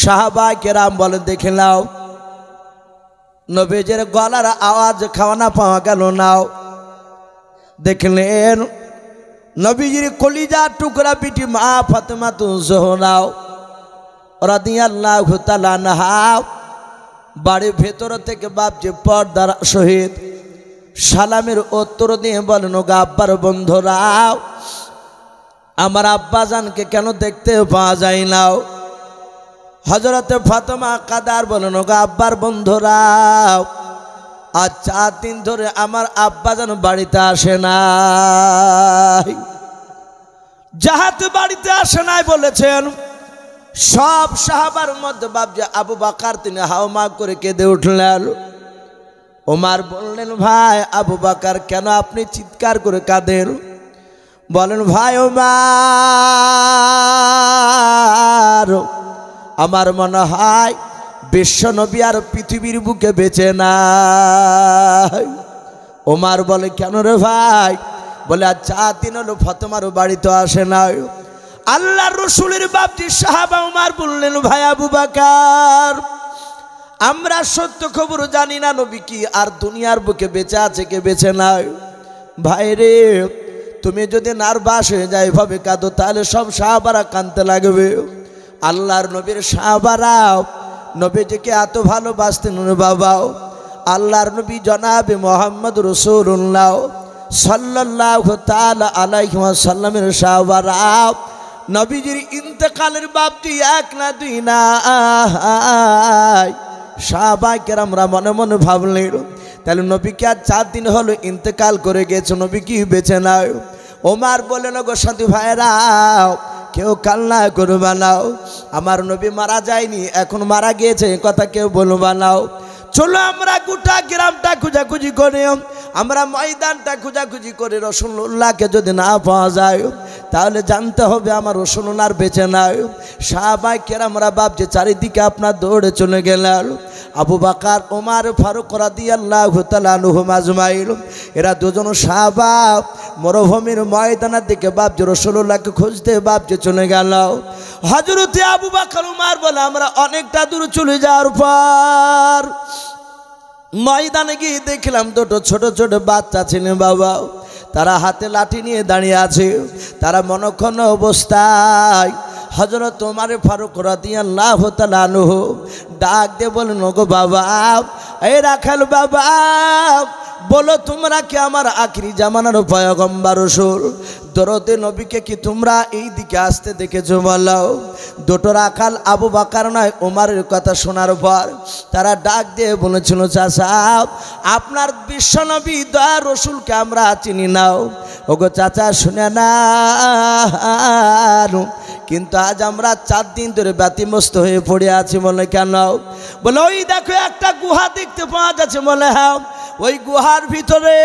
সাহাবা কেরাম বলে দেখে নাও নবীজির গলার আওয়াজ খাওয়ানা পাওয়া গেল নাও। দেখলেন নবীজির কলিজার টুকরা বিটি মা ফাতেমাতুজ জোহরা রাদিয়াল্লাহু তাআলা আনহা বাড়ির ভেতর থেকে বাপজি পর্দার সহিত সালামের উত্তর দিয়ে বলেন, গো আব্বার বন্ধুরা, আমার আব্বাজানকে কেন দেখতে পাওয়া যায় না? হযরতে ফাতেমা কাদার বলেন, গো আব্বার বন্ধুরা, আজ 4 দিন ধরে আমার আব্বাজান বাড়িতে আসে না। যাহাতে বাড়িতে আসে নাই বলেছেন সব সাহাবার মধ্যে বাপজি আবু বকর তিনি হাওমা করে কেঁদে উঠলেন। ওমর বললেন, ভাই আবু বকর কেন আপনি চিৎকার করে কাঁদেন? বলেন, ভাই ওমর, আমার মনে হয় বিশ্ব নবী আর পৃথিবীর বুকে বেঁচে নাই। ওমর বলে, কেন রে ভাই? বলে, আজ 4 দিন হলো ফাতেমার বাড়িতে আসে নাই। আল্লাহর রাসূলের বাপজি সাহাবা ওমর বললেন, ভাই আবু বকর, আমরা সত্য খবর জানি না নবী কি আর দুনিয়ার বুকে বেঁচে আছে কে বেঁচে নাই। ভাই রে, তুমি যদি নার্ভাস হয়ে যায় এভাবে কাঁদো তাহলে সব সাহাবারা কাঁদতে লাগবে। আল্লাহর নবীর সাহাবারা নবীজিকে এত ভালোবাসতেন বাবা। আল্লাহর নবী জনাবে মুহাম্মদ রাসূলুল্লাহ সাল্লাল্লাহু তাআলা আলাইহি ওয়াসাল্লামের সাহাবারা নবীজির ইন্তেকালের বাপটি 1 না 2 না সাহাবা কেরামরা মনে মনে ভাবলেন, তাহলে নবীকে আজ 4 দিন হলো ইন্তেকাল করে গেছে, নবী কি বেঁচে নাই? ওমর বললেন, গো সাথী ভাইরা, কেউ কান্না করবে না, আমার নবী মারা যায়নি, এখন মারা গিয়েছে কথা কেউ বলবে না। চলো আমরা গোটা গ্রামটা খুঁজাখুঁজি করে, আমরা ময়দানটা খুঁজাখুঁজি করে রাসূলুল্লাহকে যদি না পাওয়া যায় তাহলে জানতে হবে আমার রাসূলুল্লাহ বেঁচে নাই। সাহাবায়ে কেরামরা বাপজি চারিদিকে আপনার দৌড়ে চলে গেলেন। আবু বকর, ওমর ফারুক রাদিয়াল্লাহু তাআলা আনহুম আজমাইন, এরা দুজন সাহাবা মরুভূমির ময়দানের দিকে বাপজি রাসূলুল্লাহকে খুঁজতে বাপজি চলে গেল। হযরতে আবু বকর ওমর বলে, আমরা অনেকটা দূর চলে যাওয়ার পর ময়দানে গিয়ে দেখলাম 2টো ছোট ছোট বাচ্চা ছিলেন বাবা, তারা হাতে লাঠি নিয়ে দাঁড়িয়ে আছে। তারা মনক্ষণ অবস্থায় হযরত ওমর ফারুক রাদিয়াল্লাহু তাআলা আনহু ডাক দিয়ে বলেন, ওগো বাবা, এই রাখাল বাবা, বলো তোমরা কি আমার আখিরি জামানার পয়গম্বর রাসূল দরদে নবীকে কি তোমরা এই দিকে আসতে দেখেছো? বলো। 2টো রাখাল আবু বকর নয় ওমরের কথা শোনার পর তারা ডাক দিয়ে বলেছিল, চাচা, আপনার বিশ্ব নবী দয়ার রাসূলকে আমরা চিনি না। ওগো চাচা, শুনে না, কিন্তু আজ আমরা 4 দিন ধরে ব্যতিব্যস্ত হয়ে পড়ে আছি। বলে, কেন? বলে, ওই দেখো একটা গুহা দেখতে পাওয়া যাচ্ছে। বলে, হ্যাঁ, ওই গুহার ভিতরে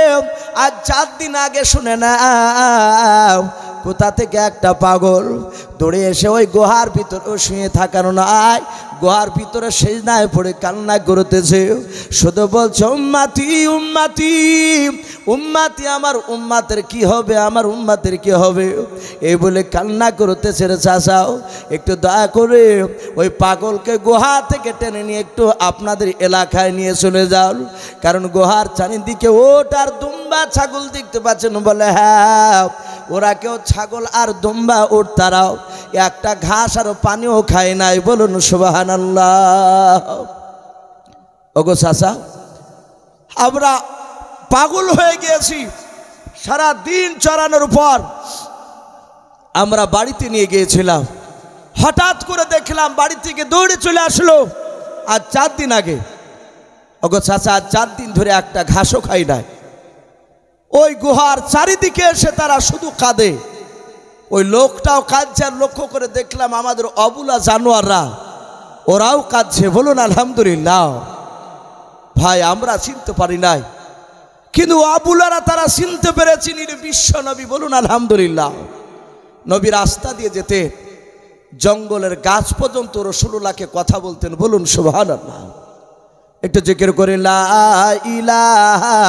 আজ 4 দিন আগে শুনে না কোথা থেকে একটা পাগল দৌড়ে এসে ওই গুহার ভিতরে শুয়ে থাকার নয়, গুহার ভিতরে সেজদায় পড়ে কান্না করতেছে, শুধু বলছে, উম্মতি উম্মতি উম্মতি, আমার উম্মতের কি হবে, আমার উম্মতের কি হবে, এই বলে কান্না করতেছে। রে চাচাও, একটু দয়া করে ওই পাগলকে গুহা থেকে টেনে নিয়ে একটু আপনাদের এলাকায় নিয়ে চলে যাও, কারণ গুহার চারিদিকে ওট আর দুম্বা ছাগল দেখতে পাচ্ছেন। বলে, হ্যাঁ, ওরা কেউ ছাগল আর দুম্বা ওট তারাও একটা ঘাস আর পানিও খায় নাই। বলুন সুবহানাল্লাহ। ওগো চাচা, আমরা পাগল হয়ে গিয়েছি। সারা দিন চড়ানোর পর আমরা বাড়িতে নিয়ে গিয়েছিলাম, হঠাৎ করে দেখলাম বাড়ি থেকে দৌড়ে চলে আসলো আজ 4 দিন আগে। ওগো চাচা, 4 দিন ধরে একটা ঘাসও খাই নাই। ওই গুহার চারিদিকে এসে তারা শুধু কাঁদে। ওই লোকটাও কাঁদছে, আর লক্ষ্য করে দেখলাম আমাদের অবুলা জানোয়াররা ওরাও কাঁদছে। বলুন আলহামদুলিল্লাহ। ভাই, আমরা চিনতে পারি নাই, কিন্তু আবুলারা তারা চিনতে পেরেছেন বিশ্ব নবী। বলুন আলহামদুলিল্লাহ। নবী রাস্তা দিয়ে যেতে জঙ্গলের গাছ পর্যন্ত রাসূলুল্লাহকে কথা বলতেন। বলুন সুবহানাল্লাহ। একটু জিকির করে, লা ইলাহা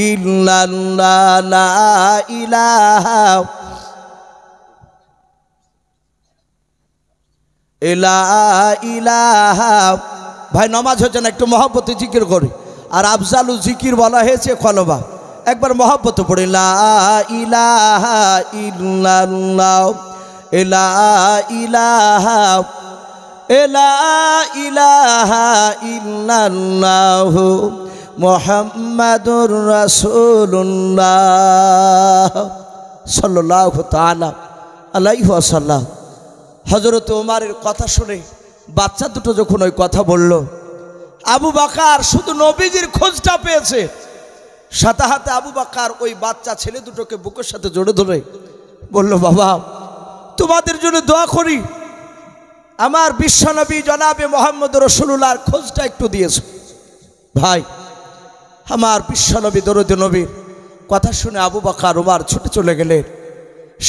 ইল্লাল্লাহ, লা ইলাহা লা ইলাহা। ভাই নামাজ হচ্ছে না, একটু মহব্বতে জিকির করি। আর আফজালু জিকির বলা হয়েছে কলবা, একবার মহব্বত পড়ি। লা ইলাহা ইল্লাল্লাহ, লা ইলাহা, লা ইলাহা ইল্লাল্লাহ মুহাম্মাদুর রাসূলুল্লাহ সাল্লাল্লাহু তাআলা আলাইহি ওয়াসাল্লাম। হযরত ওমরের কথা শুনে বাচ্চা দুটো যখন ওই কথা বলল, আবু বকর শুধু নবীজির খোঁজটা পেয়েছে, সাথে সাথে আবু বকর ওই বাচ্চা ছেলে দুটোকে বুকের সাথে জড়ে ধরে বলল, বাবা তোমাদের জন্য দোয়া করি, আমার বিশ্বনবী জনাবে মুহাম্মদ রাসূলুল্লাহর খোঁজটা একটু দিয়েছে। ভাই আমার বিশ্বনবী দরুদ নবীর কথা শুনে আবু বকর ওমর ছুটে চলে গেলেন,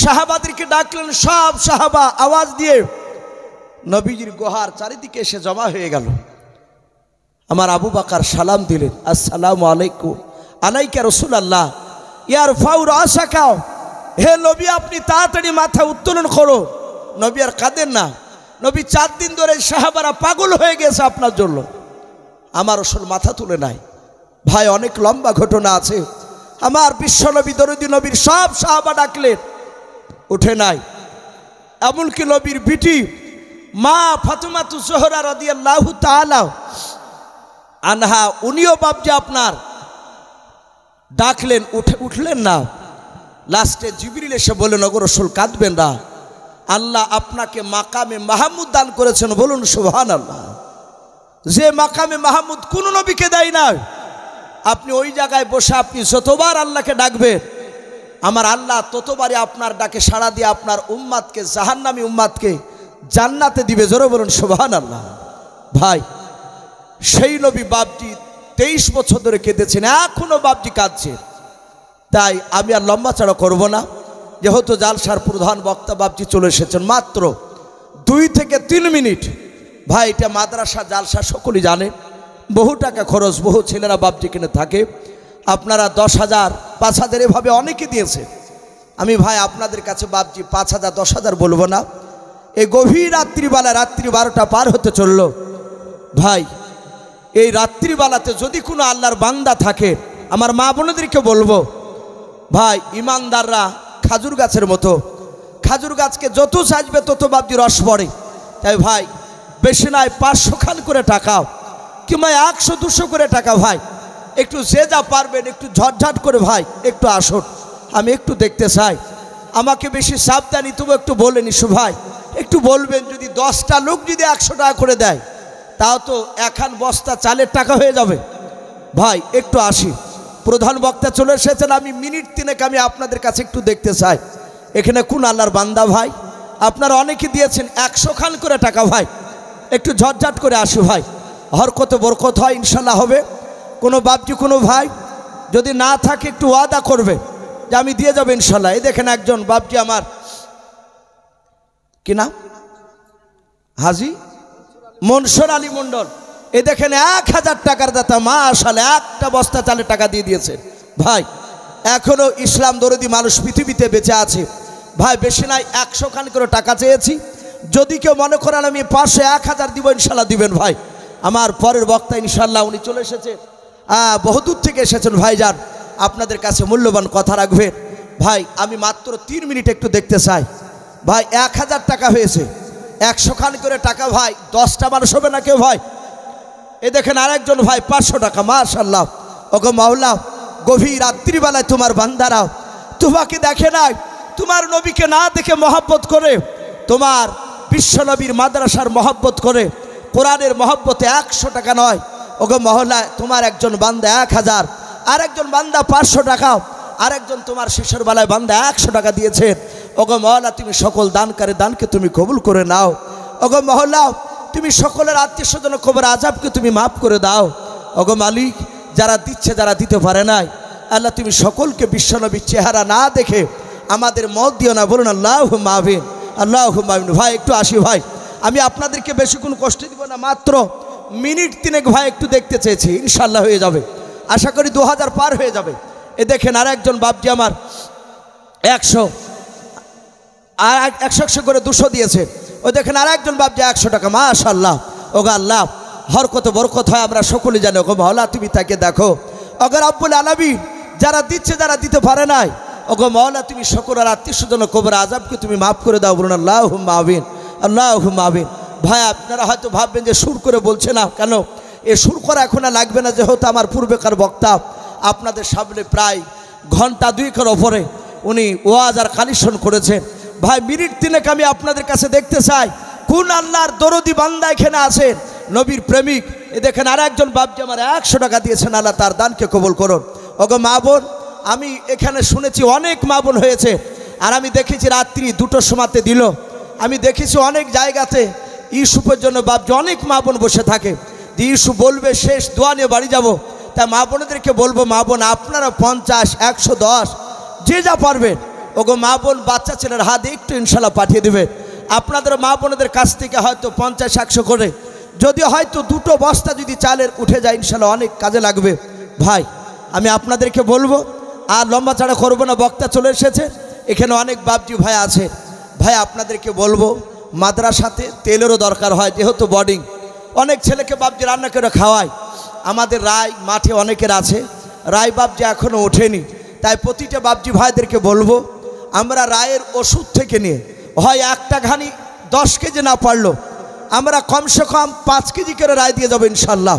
সাহাবাদেরকে ডাকলেন। সব সাহাবা আওয়াজ দিয়ে নবীজির গুহার চারিদিকে এসে জমা হয়ে গেল। আমার আবু বকর সালাম দিলেন, আসসালামু আলাইকুম আলাইকা রাসূলুল্লাহ ইয়ারফাউ রাসাকা। হে নবী আপনি তাড়াতাড়ি মাথা উত্তোলন করো। নবী আর কাঁদেন না, নবী 4 দিন ধরে সাহাবারা পাগল হয়ে গেছে আপনার জন্য। আমার রাসূল মাথা তুলে নাই। ভাই অনেক লম্বা ঘটনা আছে। আমার বিশ্বনবী দরুদি নবীর সব সাহাবা ডাকলেন, উঠে নাই। এমনকি নবীর বিটি মা ফাতেমাতু জোহরা রাদিয়াল্লাহু তাআলা আনহা, উনিও বাপজি আপনার ডাকলেন, উঠলেন না। লাস্টে জিবরিল এসে বললেন, ওগো রাসূল কাঁদবেন না, আল্লাহ আপনাকে মাকামে মাহমুদ দান করেছেন, বলুন সুবহানাল্লাহ। যে মাকামে মাহমুদ কোন নবীকে দেয় না। আপনি ওই জায়গায় বসে আপনি যতবার আল্লাহকে ডাকবেন, আমার আল্লাহ ততবারই আপনার ডাকে সাড়া দিয়ে আপনার উম্মাদকে, জাহান্নামী উম্মাদকে জান্নাতে দিবে। জোরে বলুন সুবহানাল্লাহ। ভাই সেই নবী বাপজি 23 বছর ধরে কেঁদেছেন, এখনো বাপজি কাঁদছে। তাই আমি আর লম্বা চড়া করব না, যেহেতু জালসার প্রধান বক্তা বাপজি চলে এসেছেন। মাত্র 2 থেকে 3 মিনিট। ভাই এটা মাদ্রাসা জালসা সকলেই জানে, বহু টাকা খরচ, বহু ছেলেরা বাপজি কিনে থাকে। আপনারা 10,000 5,000 এভাবে অনেকে দিয়েছে। আমি ভাই আপনাদের কাছে বাপজি 5,000 10,000 বলবো না। এই গভীর রাত্রিবেলা, রাত্রি 12টা পার হতে চলল। ভাই এই রাত্রিবেলাতে যদি কোনো আল্লাহর বান্দা থাকে, আমার মা বোনদেরকে বলবো, ভাই ইমানদাররা খাজুর গাছের মতো, খাজুর গাছকে যত সাজবে তত বাপজি রস পড়ে। তাই ভাই বেশি নয় 500 খান করে টাকা, কিংবা 100-200 করে টাকা, ভাই একটু যে যা পারবেন একটু ঝটঝট করে ভাই একটু আসুন, আমি একটু দেখতে চাই। আমাকে বেশি সাবধানী তবু একটু বলে নিশু ভাই, একটু বলবেন যদি 10টা লোক যদি 100 টাকা করে দেয়, তাও তো 1 বস্তা চালের টাকা হয়ে যাবে। ভাই একটু আসি, প্রধান বক্তা চলে এসেছেন, আমি মিনিট 3 আমি আপনাদের কাছে একটু দেখতে চাই এখানে কোন আল্লাহর বান্দা। ভাই আপনারা অনেকে দিয়েছেন 100 খান করে টাকা, ভাই একটু ঝটঝট করে আসি ভাই, হরকত বরকত হয় ইনশাল্লাহ হবে। কোনো বাপজি কোনো ভাই যদি না থাকে একটু ওয়াদা করবে যে আমি দিয়ে যাবো ইনশাল্লাহ। এই দেখেন একজন বাপজি আমার, কি নাম, হাজি মনসুর আলী মন্ডল, এই দেখেন 1000 টাকার দাতা, মাশাআল্লাহ 1টা বস্তা চালের টাকা দিয়ে দিয়েছে। ভাই এখনো ইসলাম দরদি মানুষ পৃথিবীতে বেঁচে আছে। ভাই বেশি নাই 100 খান করে টাকা চেয়েছি, যদি কেউ মনে করেন আমি 500 1000 দিব ইনশাল্লাহ দিবেন। ভাই আমার পরের বক্তা ইনশাল্লাহ উনি চলে এসেছে, বহুদূর থেকে এসেছেন। ভাইজান আপনাদের কাছে মূল্যবান কথা রাখবেন। ভাই আমি মাত্র 3 মিনিট একটু দেখতে চাই। ভাই 1000 টাকা হয়েছে, 100 খান করে টাকা। ভাই 10টা মানুষ হবে না কেউ। ভাই এ দেখেন আরেকজন ভাই 500 টাকা, মাশাআল্লাহ। ওগো মাওলা, গভীর রাত্রিবেলায় তোমার বান্দারা তোমাকে দেখে নাই, তোমার নবীকে না দেখে মহব্বত করে, তোমার বিশ্বনবীর মাদ্রাসার মহব্বত করে, কোরআনের মহব্বতে 100 টাকা নয়। ওগো মহল্লা, তোমার একজন বান্দা 1000, আরেকজন বান্দা 500 টাকা, আরেকজন তোমার শেষের বেলায় বান্দা 100 টাকা দিয়েছেন। ওগো মহল্লা, তুমি সকল দানকারী দানকে তুমি কবুল করে নাও। ওগো মহল্লা, তুমি সকলের আত্মীয় স্বজন কবর আজাবকে তুমি মাফ করে দাও। ওগো মালিক, যারা দিচ্ছে যারা দিতে পারে নাই, আল্লাহ তুমি সকলকে বিশ্বনবীর চেহারা না দেখে আমাদের মত দিও না, বলুন আল্লাহুম্মা আমিন, আল্লাহুম্মা আমিন। ভাই একটু আসি ভাই, আমি আপনাদেরকে বেশিক্ষণ কষ্ট দিব না, মাত্র মিনিট 3 ভাই একটু দেখতে চেয়েছি, ইনশাল্লাহ হয়ে যাবে, আশা করি 2000 পার হয়ে যাবে। এ দেখেন আর একজন বাপজি আমার 100 আর 100 করে 200 দিয়েছে। ওই দেখেন আর একজন বাপজি 100 টাকা, মাশাআল্লাহ। ওগো আল্লাহ হরকত বরকত হয় আমরা সকলে জানি। ওগো মাওলা তুমি তাকে দেখো। ওগো রব্বুল আলামিন যারা দিচ্ছে যারা দিতে পারে নাই, ওগো মাওলা তুমি সকল আর আত্মীয়স্বজন কবর আযাবকে তুমি মাফ করে দাও, বলুন আল্লাহুম্মা আমিন, আল্লাহুম্মা আমিন। ভাই আপনারা হয়তো ভাববেন যে সুর করে বলছে না কেন, এ সুর করা এখন আর লাগবে না, যেহেতু আমার পূর্বেকার বক্তা আপনাদের সামনে প্রায় ঘন্টা 2 ওপরে উনি ওয়াজ আর কালেকশন করেছেন। ভাই মিনিট 3 আমি আপনাদের কাছে দেখতে চাই কোন আল্লাহর দরদি বান্দা এখানে আছেন, নবীর প্রেমিক। এ দেখেন আর একজন বাপজি আমার 100 টাকা দিয়েছেন, আল্লাহ তার দানকে কবুল করুন। ওগো মা বোন, আমি এখানে শুনেছি অনেক মা বোন হয়েছে, আর আমি দেখেছি রাত্রি 2টোর সময়তে দিল। আমি দেখেছি অনেক জায়গাতে ইস্যুপের জন্য বাপজি অনেক মা বোন বসে থাকে, যে ইস্যু বলবে শেষ দোয়া নিয়ে বাড়ি যাব। তাই মা বোনদেরকে বলবো, মা বোন আপনারা 50, 110 যে যা পারবেন, ওগো মা বোন বাচ্চা ছেলের হাতে একটু ইনশাল্লাহ পাঠিয়ে দেবে। আপনাদের মা বোনদের কাছ থেকে হয়তো 50, 100 করে যদি হয়তো 2টো বস্তা যদি চালের উঠে যায়, ইনশাল্লাহ অনেক কাজে লাগবে। ভাই আমি আপনাদেরকে বলবো, আর লম্বা চাড়া করবো না, বক্তা চলে এসেছে, এখানে অনেক বাপজি ভাই আছে। ভাই আপনাদেরকে বলবো, মাদ্রাসাতে তেলেরও দরকার হয়, যেহেতু বোর্ডিং অনেক ছেলেকে বাপজি রান্না করে খাওয়ায়। আমাদের রায় মাঠে অনেকের আছে, রায় বাপজি এখনও ওঠেনি। তাই প্রতিটা বাপজি ভাইদেরকে বলবো, আমরা রায়ের ওষুধ থেকে নিয়ে হয় একটা ঘানি 10 কেজি না পারলো আমরা কমসে কম 5 কেজি করে রায় দিয়ে যাবো ইনশাল্লাহ।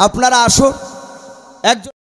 আপনারা আসুন একজন